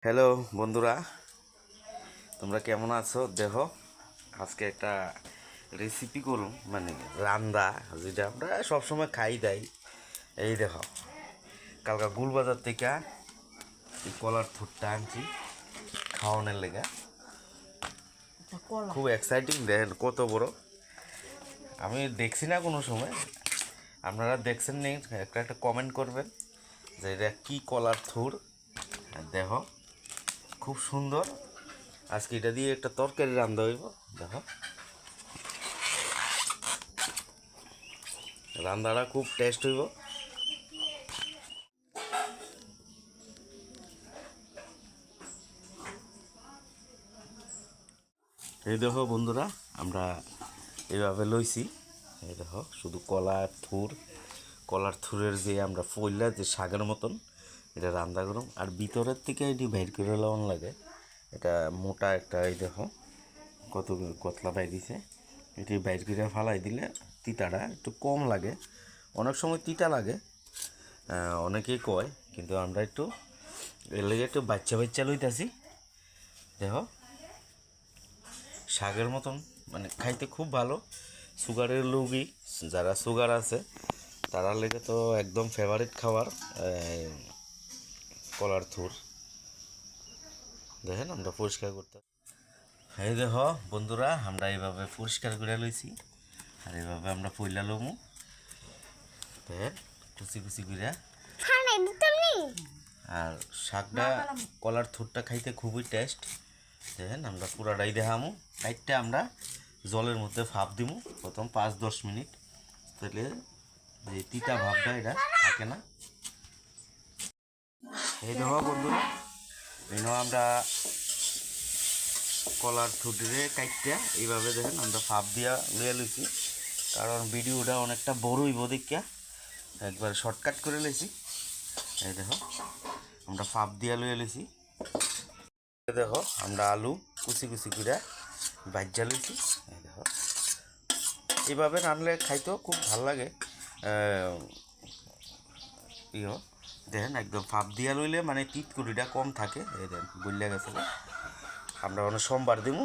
Hello বন্ধুরা, তোমরা কেমন আছো? দেখো আজকে একটা রেসিপি করুন, মানে রান্দা, যেটা আমরা সবসময় খাই দেয়। এই দেখো, কালকা গুলবাজার থেকে এই কলার থুরটা আনছি খাওয়ানোর লেগে। খুব এক্সাইটিং, দেখেন কত বড়। আমি দেখছি না কোনো সময়, আপনারা দেখছেন নি? একটা কমেন্ট করবেন যে এটা কী কলার থুর। দেখো খুব সুন্দর। আজকে এটা দিয়ে একটা তরকারি রান্না হইব। দেখো রান্নাটা খুব টেস্ট হইব। এই দেখো বন্ধুরা, আমরা এইভাবে লইছি। এই দেখো শুধু কলার থুরের যে আমরা ফইলা যে শাকের মতন এটা রান্না করুম। আর ভিতরের থেকে এটি বাইর করে লওয়ান লাগে। এটা মোটা একটা, এই দেখো কত কতলা বাইরিছে। এটি বাইর করে ফালাই দিলে তিতাটা একটু কম লাগে। অনেক সময় তিতা লাগে, অনেকেই কয়, কিন্তু আমরা একটু এর লেগে একটু বাচ্চা বাচ্চা লইতেছি। দেখো শাকের মতন, মানে খাইতে খুব ভালো। সুগারের রোগী যারা সুগার আছে তারার লেগে তো একদম ফেভারিট খাবার কলার থুর। দেখেন আমরা পরিষ্কার করতে, এই দেখো বন্ধুরা, আমরা এইভাবে পরিষ্কার করে লইছি। আর এইভাবে আমরা পইলা লমু। দেখেন কুচি কুচি করে। আর শাকটা কলার থুরটা খাইতে খুবই টেস্ট। দেখেন আমরা পুরাটাই দেখামু। কাইটটা আমরা জলের মধ্যে ভাপ দিমু প্রথম 5-10 মিনিট, তাহলে যে তিতা ভাবটা এটা থাকে না। এই দেখো বন্ধুরা, এই আমরা কলার থুটিরে কাইটটা এইভাবে দেখেন আমরা ভাপ দিয়া লইয়া লইছি। কারণ ভিডিওটা অনেকটা বড় হইব দেখিয়া একবার শর্টকাট করে লইছি। এই দেখো আমরা ভাপ দিয়া লইয়া লইছি। দেখো আমরা আলু কুচি কুচি করে ভাজ্যা লইছি। এই দেখো এইভাবে রানলে খাইতেও খুব ভাল লাগে। ইয়ে দেখেন একদম ভাপ দিয়া লইলে মানে তিতকুটিটা কম থাকে। এই দেখেন গলিয়া গেছে। আমরা অনেক সোমবার দিব।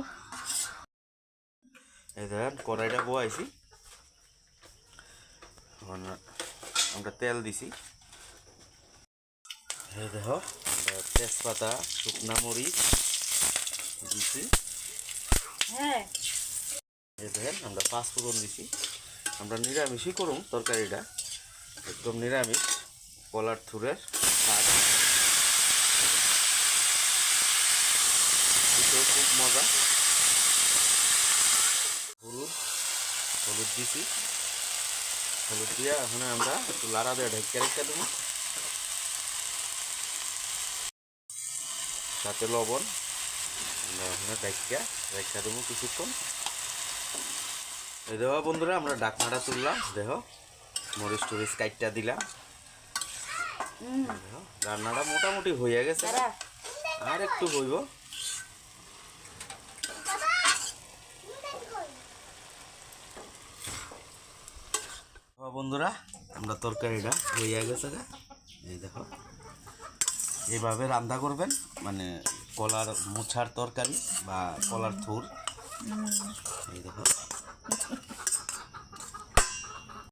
এই দেখেন কড়াইটা বয়াইছি, আমরা তেল দিছি। এই দেখো আমরা তেজপাতা, শুকনা মরিচ দিছি। এই দেখেন আমরা 5 ফোড়ন দিছি। আমরা নিরামিষই করুম তরকারিটা, একদম নিরামিষ কলার থুরের শাক। এটাও খুব মজা। হলুদ দিছি। হলুদ দিয়ে এখন আমরা একটু লাড়া দিয়ে ঢেকে রেখে দেবো। সাথে লবণ আমরা ওখানে ঢেকে রেখে দেবো কিছুক্ষণ। এই দেখো বন্ধুরা, আমরা ডাকনাটা তুললাম। দেখো মরিচ টরিচ কাইটটা দিলাম। রান্নাটা মোটামুটি হয়ে গেছে, আর একটু হইব। বন্ধুরা আমরা তরকারিটা হয়ে গেছে। এই দেখো এইভাবে রান্না করবেন, মানে কলার মোছার তরকারি বা কলার থুর। এই দেখো